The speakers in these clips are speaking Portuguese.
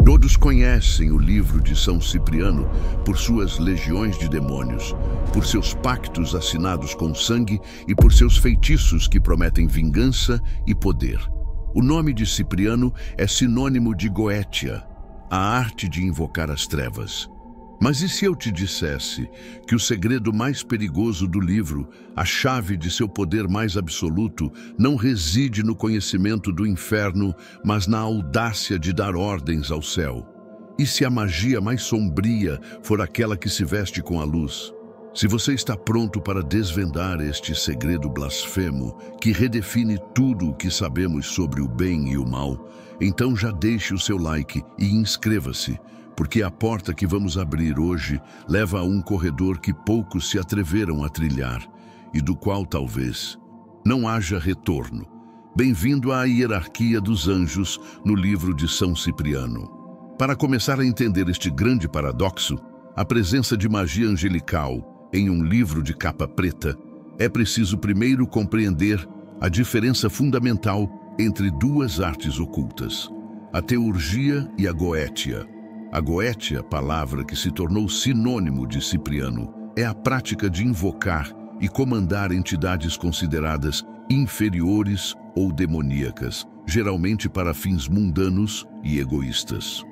Todos conhecem o livro de São Cipriano por suas legiões de demônios, por seus pactos assinados com sangue e por seus feitiços que prometem vingança e poder. O nome de Cipriano é sinônimo de Goetia, a arte de invocar as trevas. Mas e se eu te dissesse que o segredo mais perigoso do livro, a chave de seu poder mais absoluto, não reside no conhecimento do inferno, mas na audácia de dar ordens ao céu? E se a magia mais sombria for aquela que se veste com a luz? Se você está pronto para desvendar este segredo blasfemo, que redefine tudo o que sabemos sobre o bem e o mal, então já deixe o seu like e inscreva-se, porque a porta que vamos abrir hoje leva a um corredor que poucos se atreveram a trilhar e do qual talvez não haja retorno. Bem-vindo à hierarquia dos anjos no livro de São Cipriano. Para começar a entender este grande paradoxo, a presença de magia angelical em um livro de capa preta, é preciso primeiro compreender a diferença fundamental entre duas artes ocultas, a teurgia e a goétia. A goétia, palavra que se tornou sinônimo de Cipriano, é a prática de invocar e comandar entidades consideradas inferiores ou demoníacas, geralmente para fins mundanos e egoístas.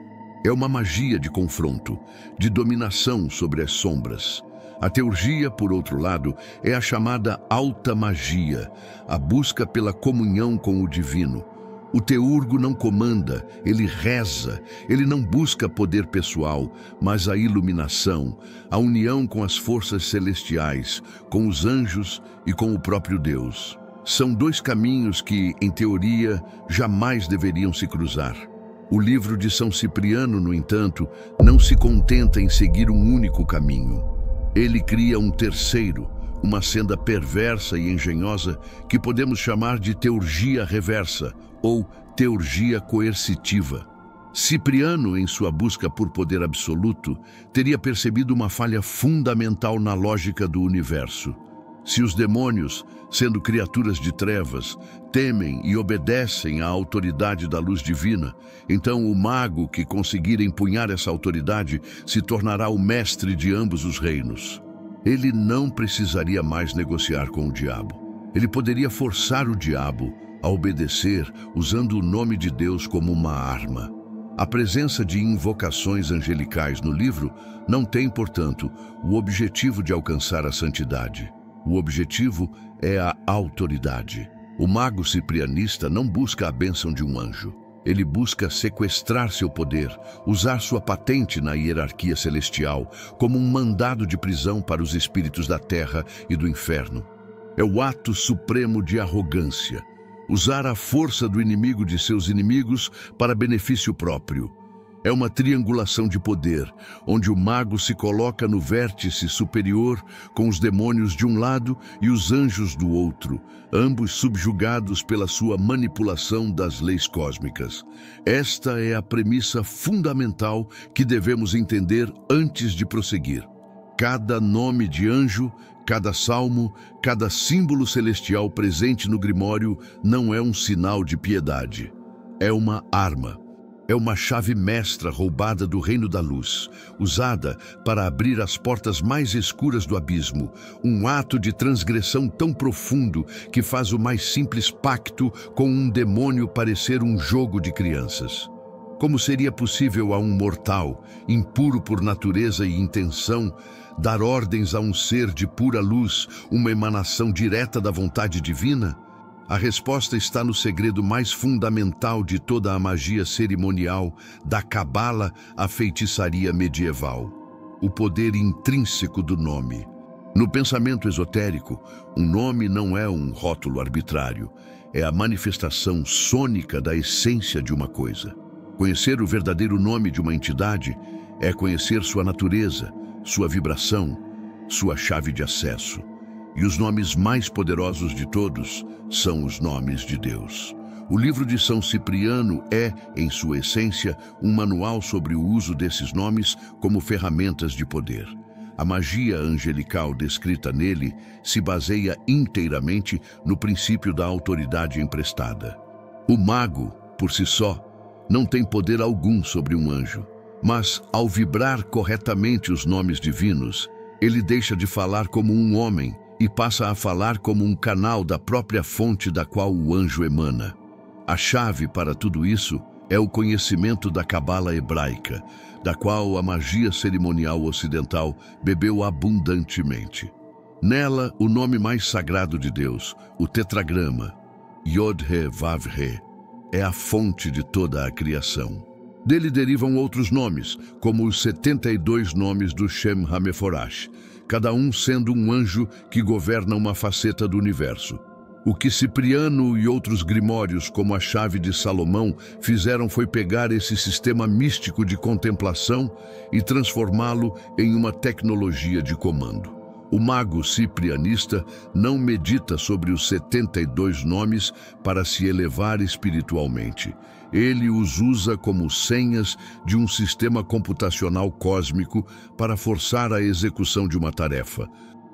É uma magia de confronto, de dominação sobre as sombras. A teurgia, por outro lado, é a chamada alta magia, a busca pela comunhão com o divino. O teurgo não comanda, ele reza, ele não busca poder pessoal, mas a iluminação, a união com as forças celestiais, com os anjos e com o próprio Deus. São dois caminhos que, em teoria, jamais deveriam se cruzar. O livro de São Cipriano, no entanto, não se contenta em seguir um único caminho. Ele cria um terceiro, uma senda perversa e engenhosa que podemos chamar de teurgia reversa ou teurgia coercitiva. Cipriano, em sua busca por poder absoluto, teria percebido uma falha fundamental na lógica do universo. Se os demônios, sendo criaturas de trevas, temem e obedecem à autoridade da luz divina, então o mago que conseguir empunhar essa autoridade se tornará o mestre de ambos os reinos. Ele não precisaria mais negociar com o diabo. Ele poderia forçar o diabo a obedecer usando o nome de Deus como uma arma. A presença de invocações angelicais no livro não tem, portanto, o objetivo de alcançar a santidade. O objetivo é a autoridade. O mago ciprianista não busca a bênção de um anjo. Ele busca sequestrar seu poder, usar sua patente na hierarquia celestial como um mandado de prisão para os espíritos da terra e do inferno. É o ato supremo de arrogância, usar a força do inimigo de seus inimigos para benefício próprio. É uma triangulação de poder, onde o mago se coloca no vértice superior com os demônios de um lado e os anjos do outro, ambos subjugados pela sua manipulação das leis cósmicas. Esta é a premissa fundamental que devemos entender antes de prosseguir. Cada nome de anjo, cada salmo, cada símbolo celestial presente no Grimório não é um sinal de piedade. É uma arma. É uma chave mestra roubada do reino da luz, usada para abrir as portas mais escuras do abismo, um ato de transgressão tão profundo que faz o mais simples pacto com um demônio parecer um jogo de crianças. Como seria possível a um mortal, impuro por natureza e intenção, dar ordens a um ser de pura luz, uma emanação direta da vontade divina? A resposta está no segredo mais fundamental de toda a magia cerimonial, da cabala à feitiçaria medieval: o poder intrínseco do nome. No pensamento esotérico, um nome não é um rótulo arbitrário, é a manifestação sônica da essência de uma coisa. Conhecer o verdadeiro nome de uma entidade é conhecer sua natureza, sua vibração, sua chave de acesso. E os nomes mais poderosos de todos são os nomes de Deus. O livro de São Cipriano é, em sua essência, um manual sobre o uso desses nomes como ferramentas de poder. A magia angelical descrita nele se baseia inteiramente no princípio da autoridade emprestada. O mago, por si só, não tem poder algum sobre um anjo. Mas, ao vibrar corretamente os nomes divinos, ele deixa de falar como um homem e passa a falar como um canal da própria fonte da qual o anjo emana. A chave para tudo isso é o conhecimento da cabala hebraica, da qual a magia cerimonial ocidental bebeu abundantemente. Nela, o nome mais sagrado de Deus, o tetragrama, Yod-He-Vav-He, é a fonte de toda a criação. Dele derivam outros nomes, como os 72 nomes do Shem HaMeforash, cada um sendo um anjo que governa uma faceta do universo. O que Cipriano e outros grimórios, como a Chave de Salomão, fizeram foi pegar esse sistema místico de contemplação e transformá-lo em uma tecnologia de comando. O mago ciprianista não medita sobre os 72 nomes para se elevar espiritualmente. Ele os usa como senhas de um sistema computacional cósmico para forçar a execução de uma tarefa.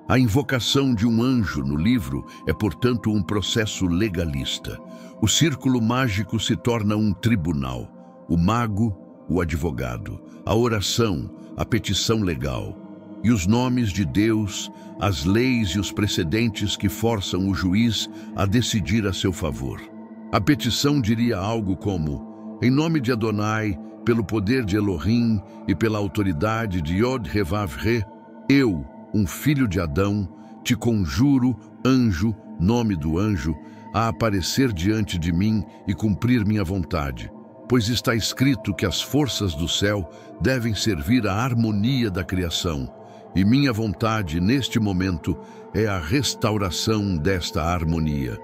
A invocação de um anjo no livro é, portanto, um processo legalista. O círculo mágico se torna um tribunal. O mago, o advogado. A oração, a petição legal. E os nomes de Deus, as leis e os precedentes que forçam o juiz a decidir a seu favor. A petição diria algo como: em nome de Adonai, pelo poder de Elohim e pela autoridade de Yod-He-Vav-He, eu, um filho de Adão, te conjuro, anjo, nome do anjo, a aparecer diante de mim e cumprir minha vontade, pois está escrito que as forças do céu devem servir à harmonia da criação, e minha vontade, neste momento, é a restauração desta harmonia.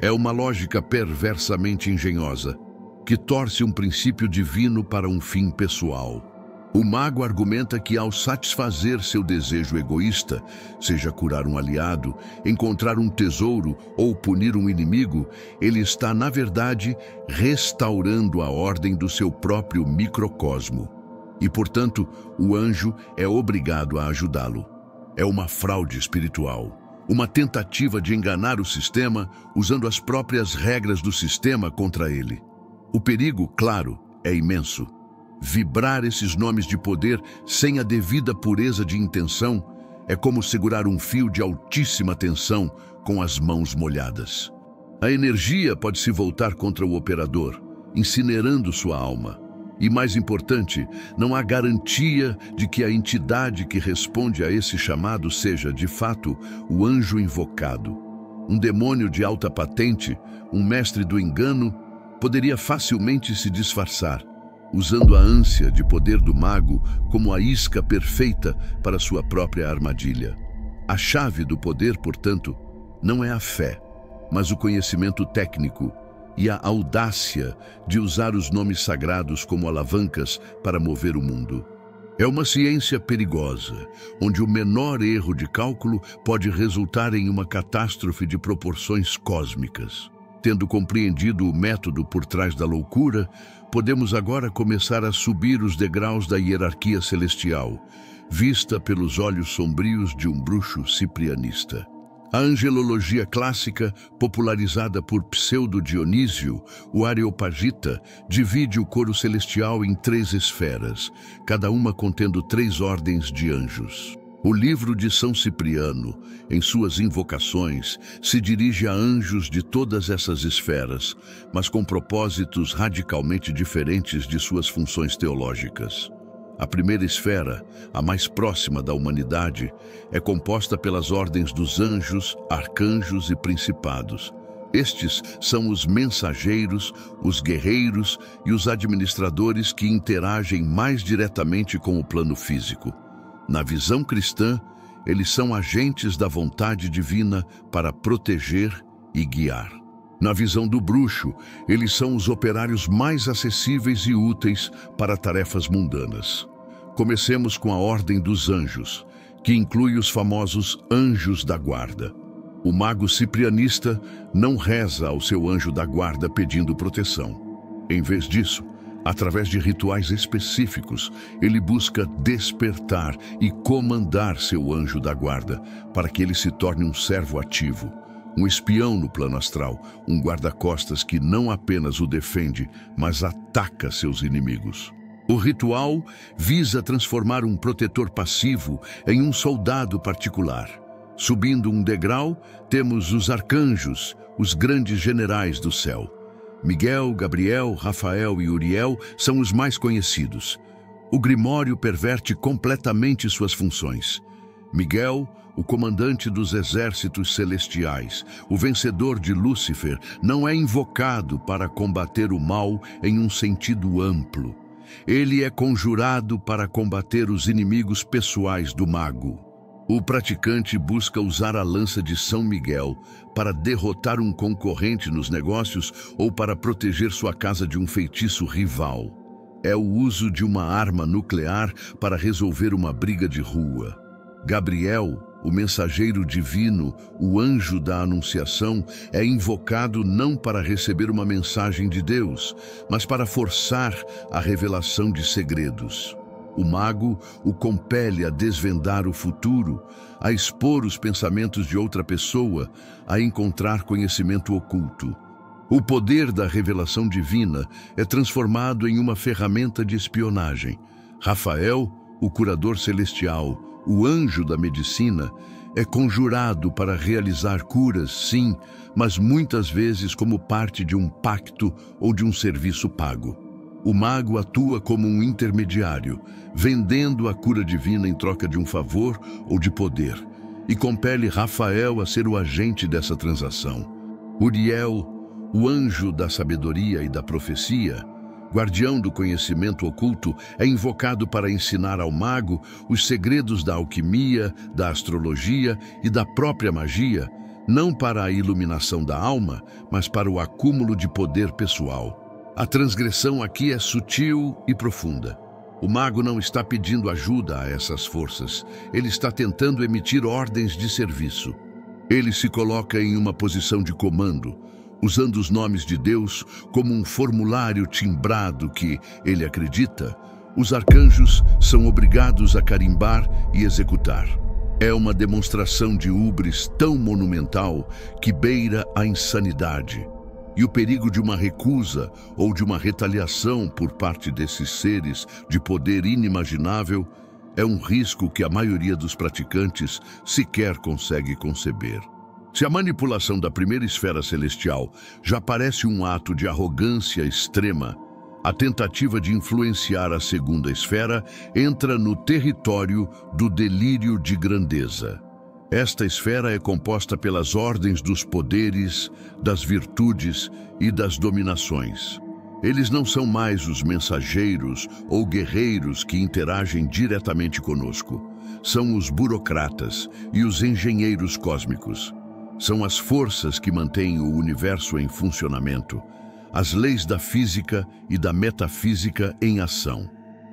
É uma lógica perversamente engenhosa, que torce um princípio divino para um fim pessoal. O mago argumenta que, ao satisfazer seu desejo egoísta, seja curar um aliado, encontrar um tesouro ou punir um inimigo, ele está, na verdade, restaurando a ordem do seu próprio microcosmo. E, portanto, o anjo é obrigado a ajudá-lo. É uma fraude espiritual, uma tentativa de enganar o sistema usando as próprias regras do sistema contra ele. O perigo, claro, é imenso. Vibrar esses nomes de poder sem a devida pureza de intenção é como segurar um fio de altíssima tensão com as mãos molhadas. A energia pode se voltar contra o operador, incinerando sua alma. E, mais importante, não há garantia de que a entidade que responde a esse chamado seja, de fato, o anjo invocado. Um demônio de alta patente, um mestre do engano, poderia facilmente se disfarçar, usando a ânsia de poder do mago como a isca perfeita para sua própria armadilha. A chave do poder, portanto, não é a fé, mas o conhecimento técnico e a audácia de usar os nomes sagrados como alavancas para mover o mundo. É uma ciência perigosa, onde o menor erro de cálculo pode resultar em uma catástrofe de proporções cósmicas. Tendo compreendido o método por trás da loucura, podemos agora começar a subir os degraus da hierarquia celestial, vista pelos olhos sombrios de um bruxo ciprianista. A angelologia clássica, popularizada por Pseudo-Dionísio, o Areopagita, divide o coro celestial em 3 esferas, cada uma contendo 3 ordens de anjos. O livro de São Cipriano, em suas invocações, se dirige a anjos de todas essas esferas, mas com propósitos radicalmente diferentes de suas funções teológicas. A primeira esfera, a mais próxima da humanidade, é composta pelas ordens dos anjos, arcanjos e principados. Estes são os mensageiros, os guerreiros e os administradores que interagem mais diretamente com o plano físico. Na visão cristã, eles são agentes da vontade divina para proteger e guiar. Na visão do bruxo, eles são os operários mais acessíveis e úteis para tarefas mundanas. Comecemos com a Ordem dos Anjos, que inclui os famosos Anjos da Guarda. O mago ciprianista não reza ao seu anjo da guarda pedindo proteção. Em vez disso, através de rituais específicos, ele busca despertar e comandar seu anjo da guarda para que ele se torne um servo ativo, Um espião no plano astral, um guarda-costas que não apenas o defende, mas ataca seus inimigos. O ritual visa transformar um protetor passivo em um soldado particular. Subindo um degrau, temos os arcanjos, os grandes generais do céu. Miguel, Gabriel, Rafael e Uriel são os mais conhecidos. O Grimório perverte completamente suas funções. Miguel, o comandante dos exércitos celestiais, o vencedor de Lúcifer, não é invocado para combater o mal em um sentido amplo. Ele é conjurado para combater os inimigos pessoais do mago. O praticante busca usar a lança de São Miguel para derrotar um concorrente nos negócios ou para proteger sua casa de um feitiço rival. É o uso de uma arma nuclear para resolver uma briga de rua. Gabriel, o mensageiro divino, o anjo da anunciação, é invocado não para receber uma mensagem de Deus, mas para forçar a revelação de segredos. O mago o compele a desvendar o futuro, a expor os pensamentos de outra pessoa, a encontrar conhecimento oculto. O poder da revelação divina é transformado em uma ferramenta de espionagem. Rafael, o curador celestial, o anjo da medicina, é conjurado para realizar curas, sim, mas muitas vezes como parte de um pacto ou de um serviço pago. O mago atua como um intermediário, vendendo a cura divina em troca de um favor ou de poder, e compele Rafael a ser o agente dessa transação. Uriel, o anjo da sabedoria e da profecia, guardião do conhecimento oculto, é invocado para ensinar ao mago os segredos da alquimia, da astrologia e da própria magia, não para a iluminação da alma, mas para o acúmulo de poder pessoal. A transgressão aqui é sutil e profunda. O mago não está pedindo ajuda a essas forças. Ele está tentando emitir ordens de serviço. Ele se coloca em uma posição de comando, usando os nomes de Deus como um formulário timbrado que, ele acredita, os arcanjos são obrigados a carimbar e executar. É uma demonstração de hubris tão monumental que beira a insanidade. E o perigo de uma recusa ou de uma retaliação por parte desses seres de poder inimaginável é um risco que a maioria dos praticantes sequer consegue conceber. Se a manipulação da primeira esfera celestial já parece um ato de arrogância extrema, a tentativa de influenciar a segunda esfera entra no território do delírio de grandeza. Esta esfera é composta pelas ordens dos poderes, das virtudes e das dominações. Eles não são mais os mensageiros ou guerreiros que interagem diretamente conosco. São os burocratas e os engenheiros cósmicos. São as forças que mantêm o universo em funcionamento, as leis da física e da metafísica em ação.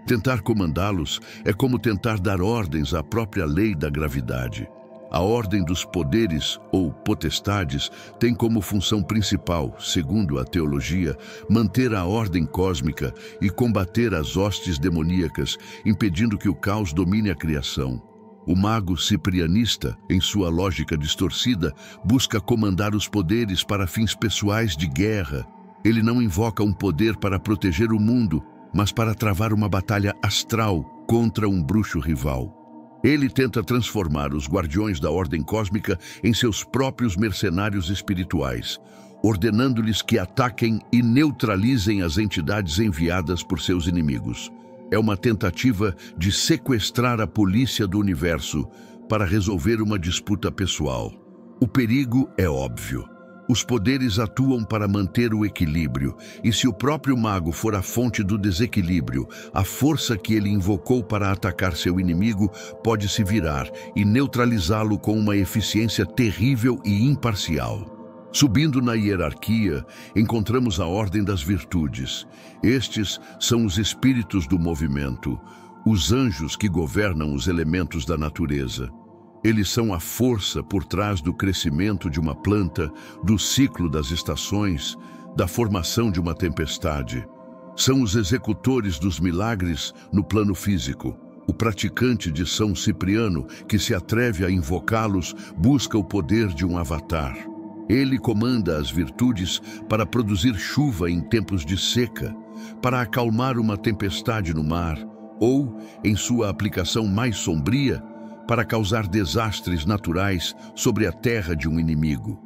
Tentar comandá-los é como tentar dar ordens à própria lei da gravidade. A ordem dos poderes, ou potestades, tem como função principal, segundo a teologia, manter a ordem cósmica e combater as hostes demoníacas, impedindo que o caos domine a criação. O mago ciprianista, em sua lógica distorcida, busca comandar os poderes para fins pessoais de guerra. Ele não invoca um poder para proteger o mundo, mas para travar uma batalha astral contra um bruxo rival. Ele tenta transformar os guardiões da ordem cósmica em seus próprios mercenários espirituais, ordenando-lhes que ataquem e neutralizem as entidades enviadas por seus inimigos. É uma tentativa de sequestrar a polícia do universo para resolver uma disputa pessoal. O perigo é óbvio. Os poderes atuam para manter o equilíbrio, e se o próprio mago for a fonte do desequilíbrio, a força que ele invocou para atacar seu inimigo pode se virar e neutralizá-lo com uma eficiência terrível e imparcial. Subindo na hierarquia, encontramos a ordem das virtudes. Estes são os espíritos do movimento, os anjos que governam os elementos da natureza. Eles são a força por trás do crescimento de uma planta, do ciclo das estações, da formação de uma tempestade. São os executores dos milagres no plano físico. O praticante de São Cipriano, que se atreve a invocá-los, busca o poder de um avatar. Ele comanda as virtudes para produzir chuva em tempos de seca, para acalmar uma tempestade no mar, ou, em sua aplicação mais sombria, para causar desastres naturais sobre a terra de um inimigo.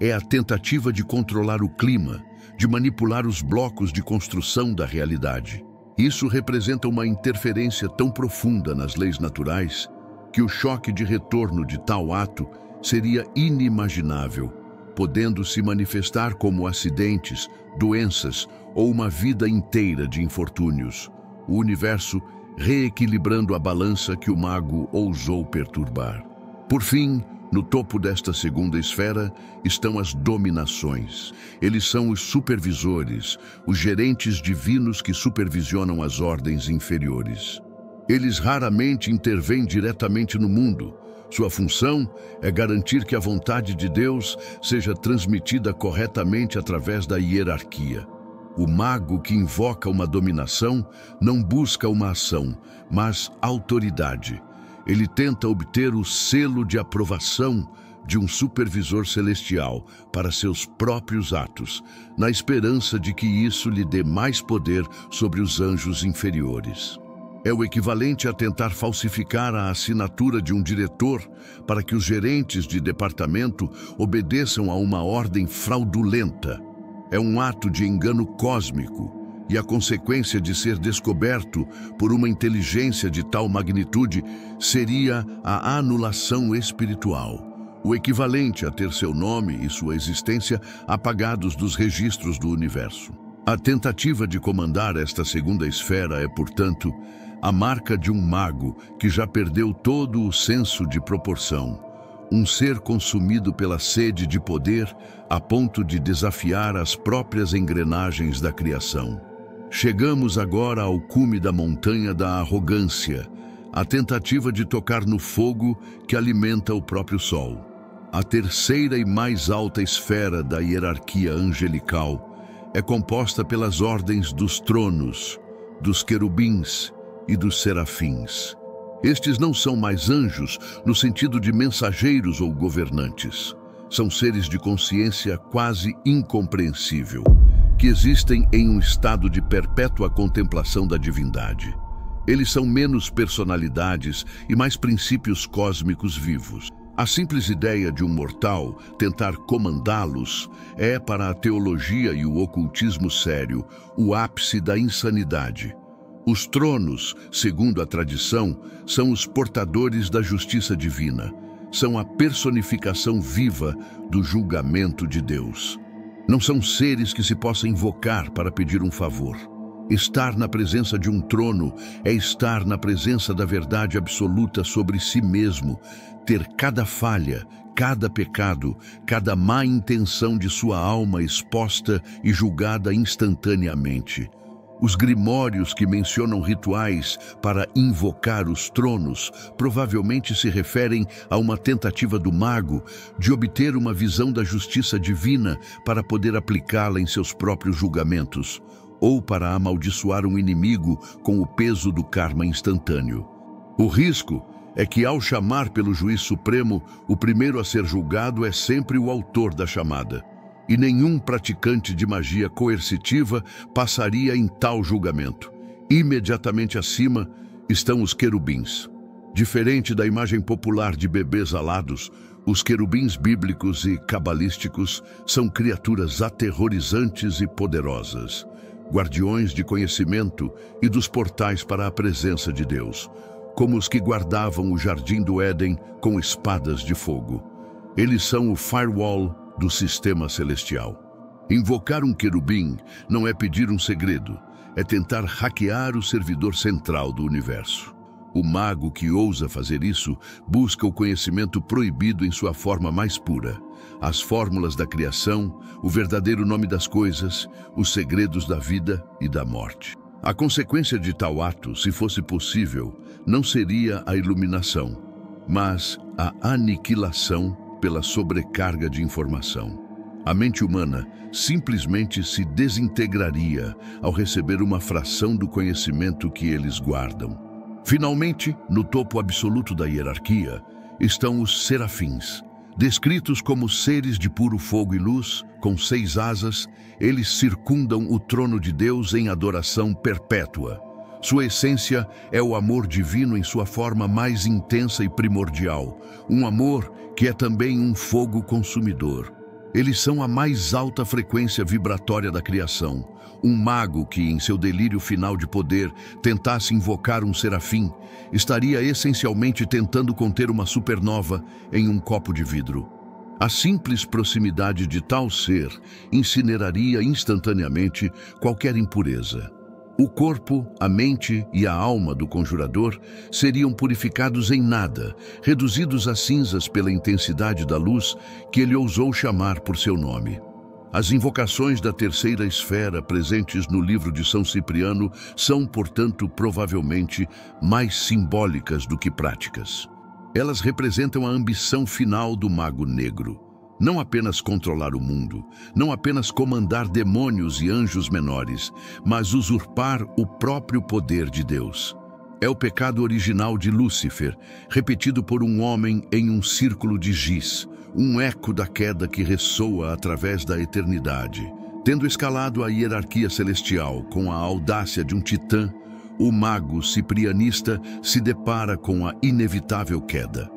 É a tentativa de controlar o clima, de manipular os blocos de construção da realidade. Isso representa uma interferência tão profunda nas leis naturais que o choque de retorno de tal ato seria inimaginável, podendo se manifestar como acidentes, doenças ou uma vida inteira de infortúnios. O universo reequilibrando a balança que o mago ousou perturbar. Por fim, no topo desta segunda esfera estão as dominações. Eles são os supervisores, os gerentes divinos que supervisionam as ordens inferiores. Eles raramente intervêm diretamente no mundo. Sua função é garantir que a vontade de Deus seja transmitida corretamente através da hierarquia. O mago que invoca uma dominação não busca uma ação, mas autoridade. Ele tenta obter o selo de aprovação de um supervisor celestial para seus próprios atos, na esperança de que isso lhe dê mais poder sobre os anjos inferiores. É o equivalente a tentar falsificar a assinatura de um diretor para que os gerentes de departamento obedeçam a uma ordem fraudulenta. É um ato de engano cósmico e a consequência de ser descoberto por uma inteligência de tal magnitude seria a anulação espiritual, o equivalente a ter seu nome e sua existência apagados dos registros do universo. A tentativa de comandar esta segunda esfera é, portanto, a marca de um mago que já perdeu todo o senso de proporção, um ser consumido pela sede de poder a ponto de desafiar as próprias engrenagens da criação. Chegamos agora ao cume da montanha da arrogância, a tentativa de tocar no fogo que alimenta o próprio sol. A terceira e mais alta esfera da hierarquia angelical é composta pelas ordens dos tronos, dos querubins e dos serafins. Estes não são mais anjos no sentido de mensageiros ou governantes. São seres de consciência quase incompreensível, que existem em um estado de perpétua contemplação da divindade. Eles são menos personalidades e mais princípios cósmicos vivos. A simples ideia de um mortal tentar comandá-los é, para a teologia e o ocultismo sério, o ápice da insanidade. Os tronos, segundo a tradição, são os portadores da justiça divina. São a personificação viva do julgamento de Deus. Não são seres que se possa invocar para pedir um favor. Estar na presença de um trono é estar na presença da verdade absoluta sobre si mesmo, ter cada falha, cada pecado, cada má intenção de sua alma exposta e julgada instantaneamente. Os grimórios que mencionam rituais para invocar os tronos provavelmente se referem a uma tentativa do mago de obter uma visão da justiça divina para poder aplicá-la em seus próprios julgamentos, ou para amaldiçoar um inimigo com o peso do karma instantâneo. O risco é que, ao chamar pelo juiz supremo, o primeiro a ser julgado é sempre o autor da chamada. E nenhum praticante de magia coercitiva passaria em tal julgamento. Imediatamente acima estão os querubins. Diferente da imagem popular de bebês alados, os querubins bíblicos e cabalísticos são criaturas aterrorizantes e poderosas, guardiões de conhecimento e dos portais para a presença de Deus, como os que guardavam o jardim do Éden com espadas de fogo. Eles são o firewall do sistema celestial. Invocar um querubim não é pedir um segredo, é tentar hackear o servidor central do universo. O mago que ousa fazer isso busca o conhecimento proibido em sua forma mais pura, as fórmulas da criação, o verdadeiro nome das coisas, os segredos da vida e da morte. A consequência de tal ato, se fosse possível, não seria a iluminação, mas a aniquilação pela sobrecarga de informação. A mente humana simplesmente se desintegraria ao receber uma fração do conhecimento que eles guardam. Finalmente, no topo absoluto da hierarquia, estão os serafins, Descritos como seres de puro fogo e luz, com 6 asas, eles circundam o trono de Deus em adoração perpétua. Sua essência é o amor divino em sua forma mais intensa e primordial, um amor que é também um fogo consumidor. Eles são a mais alta frequência vibratória da criação. Um mago que, em seu delírio final de poder, tentasse invocar um serafim, estaria essencialmente tentando conter uma supernova em um copo de vidro. A simples proximidade de tal ser incineraria instantaneamente qualquer impureza. O corpo, a mente e a alma do conjurador seriam purificados em nada, reduzidos a cinzas pela intensidade da luz que ele ousou chamar por seu nome. As invocações da terceira esfera presentes no livro de São Cipriano são, portanto, provavelmente mais simbólicas do que práticas. Elas representam a ambição final do mago negro. Não apenas controlar o mundo, não apenas comandar demônios e anjos menores, mas usurpar o próprio poder de Deus. É o pecado original de Lúcifer, repetido por um homem em um círculo de giz, um eco da queda que ressoa através da eternidade. Tendo escalado a hierarquia celestial com a audácia de um titã, o mago ciprianista se depara com a inevitável queda.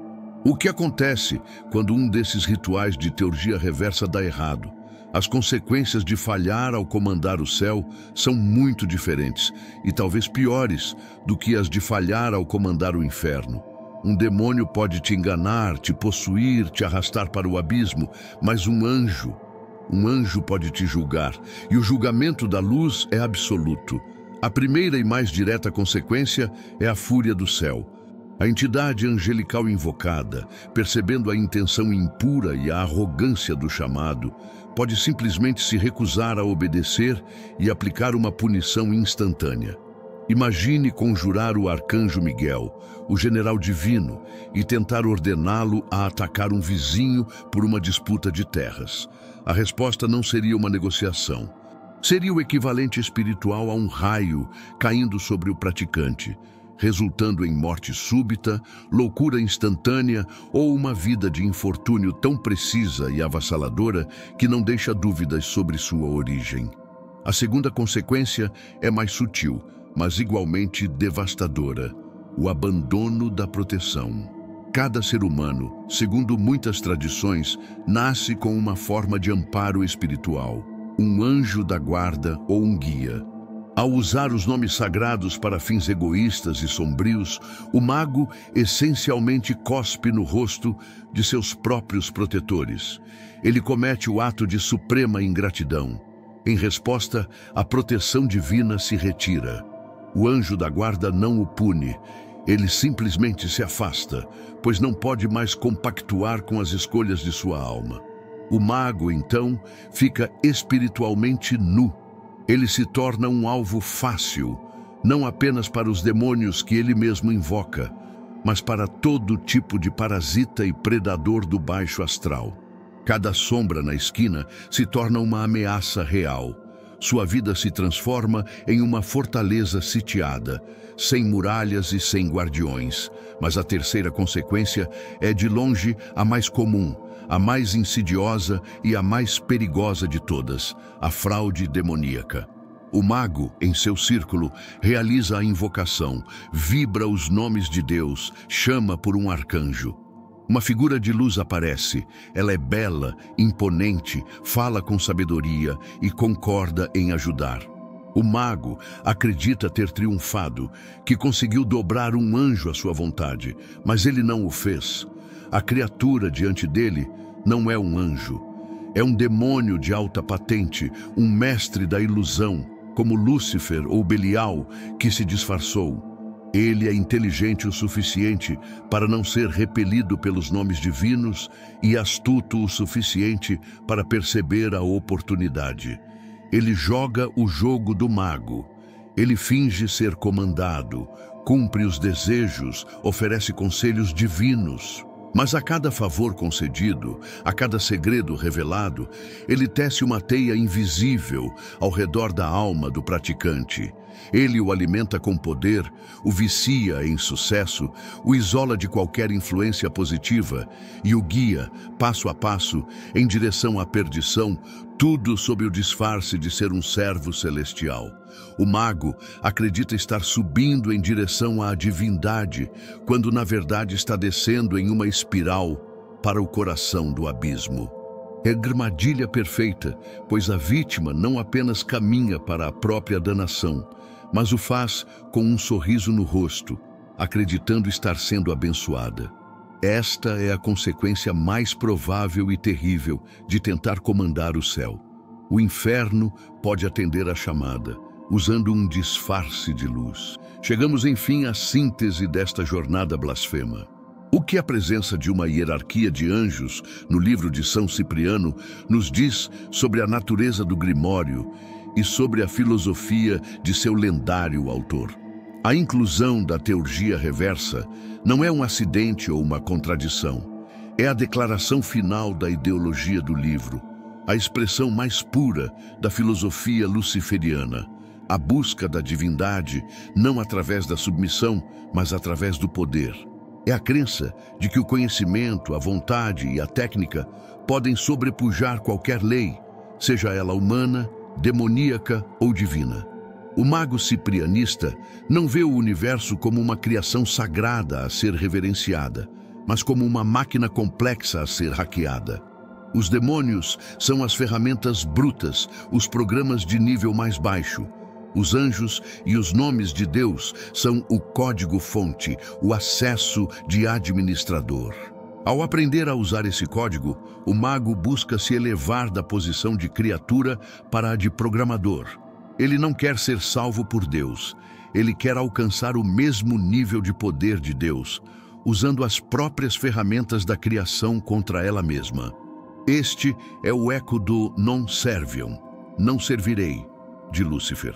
O que acontece quando um desses rituais de teurgia reversa dá errado? As consequências de falhar ao comandar o céu são muito diferentes e talvez piores do que as de falhar ao comandar o inferno. Um demônio pode te enganar, te possuir, te arrastar para o abismo, mas um anjo pode te julgar, e o julgamento da luz é absoluto. A primeira e mais direta consequência é a fúria do céu. A entidade angelical invocada, percebendo a intenção impura e a arrogância do chamado, pode simplesmente se recusar a obedecer e aplicar uma punição instantânea. Imagine conjurar o arcanjo Miguel, o general divino, e tentar ordená-lo a atacar um vizinho por uma disputa de terras. A resposta não seria uma negociação. Seria o equivalente espiritual a um raio caindo sobre o praticante, resultando em morte súbita, loucura instantânea ou uma vida de infortúnio tão precisa e avassaladora que não deixa dúvidas sobre sua origem. A segunda consequência é mais sutil, mas igualmente devastadora: o abandono da proteção. Cada ser humano, segundo muitas tradições, nasce com uma forma de amparo espiritual, um anjo da guarda ou um guia. Ao usar os nomes sagrados para fins egoístas e sombrios, o mago essencialmente cospe no rosto de seus próprios protetores. Ele comete o ato de suprema ingratidão. Em resposta, a proteção divina se retira. O anjo da guarda não o pune. Ele simplesmente se afasta, pois não pode mais compactuar com as escolhas de sua alma. O mago, então, fica espiritualmente nu. Ele se torna um alvo fácil, não apenas para os demônios que ele mesmo invoca, mas para todo tipo de parasita e predador do baixo astral. Cada sombra na esquina se torna uma ameaça real. Sua vida se transforma em uma fortaleza sitiada, sem muralhas e sem guardiões. Mas a terceira consequência é, de longe, a mais comum, a mais insidiosa e a mais perigosa de todas: a fraude demoníaca. O mago, em seu círculo, realiza a invocação, vibra os nomes de Deus, chama por um arcanjo. Uma figura de luz aparece. Ela é bela, imponente, fala com sabedoria e concorda em ajudar. O mago acredita ter triunfado, que conseguiu dobrar um anjo à sua vontade, mas ele não o fez. A criatura diante dele não é um anjo. É um demônio de alta patente, um mestre da ilusão, como Lúcifer ou Belial, que se disfarçou. Ele é inteligente o suficiente para não ser repelido pelos nomes divinos e astuto o suficiente para perceber a oportunidade. Ele joga o jogo do mago. Ele finge ser comandado, cumpre os desejos, oferece conselhos divinos. Mas a cada favor concedido, a cada segredo revelado, ele tece uma teia invisível ao redor da alma do praticante. Ele o alimenta com poder, o vicia em sucesso, o isola de qualquer influência positiva e o guia, passo a passo, em direção à perdição, tudo sob o disfarce de ser um servo celestial. O mago acredita estar subindo em direção à divindade, quando na verdade está descendo em uma espiral para o coração do abismo. É armadilha perfeita, pois a vítima não apenas caminha para a própria danação, mas o faz com um sorriso no rosto, acreditando estar sendo abençoada. Esta é a consequência mais provável e terrível de tentar comandar o céu. O inferno pode atender à chamada, usando um disfarce de luz. Chegamos, enfim, à síntese desta jornada blasfema. O que a presença de uma hierarquia de anjos no livro de São Cipriano nos diz sobre a natureza do Grimório e sobre a filosofia de seu lendário autor? A inclusão da teurgia reversa não é um acidente ou uma contradição. É a declaração final da ideologia do livro, a expressão mais pura da filosofia luciferiana, a busca da divindade não através da submissão, mas através do poder. É a crença de que o conhecimento, a vontade e a técnica podem sobrepujar qualquer lei, seja ela humana, demoníaca ou divina. O mago ciprianista não vê o universo como uma criação sagrada a ser reverenciada, mas como uma máquina complexa a ser hackeada. Os demônios são as ferramentas brutas, os programas de nível mais baixo. Os anjos e os nomes de Deus são o código-fonte, o acesso de administrador. Ao aprender a usar esse código, o mago busca se elevar da posição de criatura para a de programador. Ele não quer ser salvo por Deus. Ele quer alcançar o mesmo nível de poder de Deus, usando as próprias ferramentas da criação contra ela mesma. Este é o eco do non serviam, não servirei, de Lúcifer.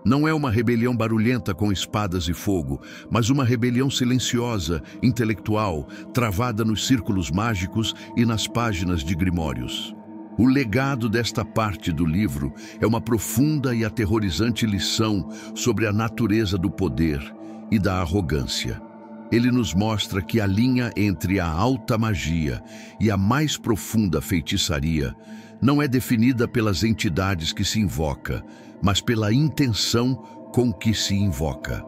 Não é uma rebelião barulhenta com espadas e fogo, mas uma rebelião silenciosa, intelectual, travada nos círculos mágicos e nas páginas de grimórios. O legado desta parte do livro é uma profunda e aterrorizante lição sobre a natureza do poder e da arrogância. Ele nos mostra que a linha entre a alta magia e a mais profunda feitiçaria não é definida pelas entidades que se invoca, mas pela intenção com que se invoca.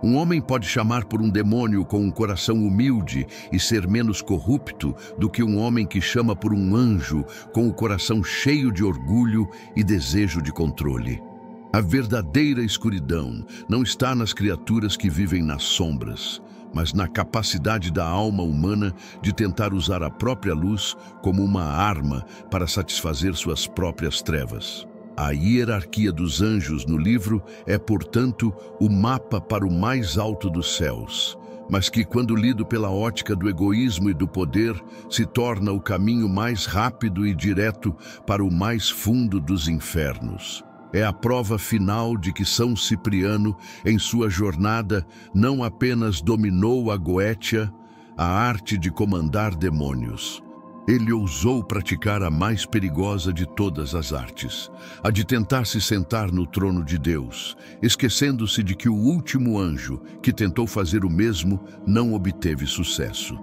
Um homem pode chamar por um demônio com um coração humilde e ser menos corrupto do que um homem que chama por um anjo com o coração cheio de orgulho e desejo de controle. A verdadeira escuridão não está nas criaturas que vivem nas sombras, mas na capacidade da alma humana de tentar usar a própria luz como uma arma para satisfazer suas próprias trevas. A hierarquia dos anjos no livro é, portanto, o mapa para o mais alto dos céus, mas que, quando lido pela ótica do egoísmo e do poder, se torna o caminho mais rápido e direto para o mais fundo dos infernos. É a prova final de que São Cipriano, em sua jornada, não apenas dominou a Goetia, a arte de comandar demônios. Ele ousou praticar a mais perigosa de todas as artes, a de tentar se sentar no trono de Deus, esquecendo-se de que o último anjo, que tentou fazer o mesmo, não obteve sucesso.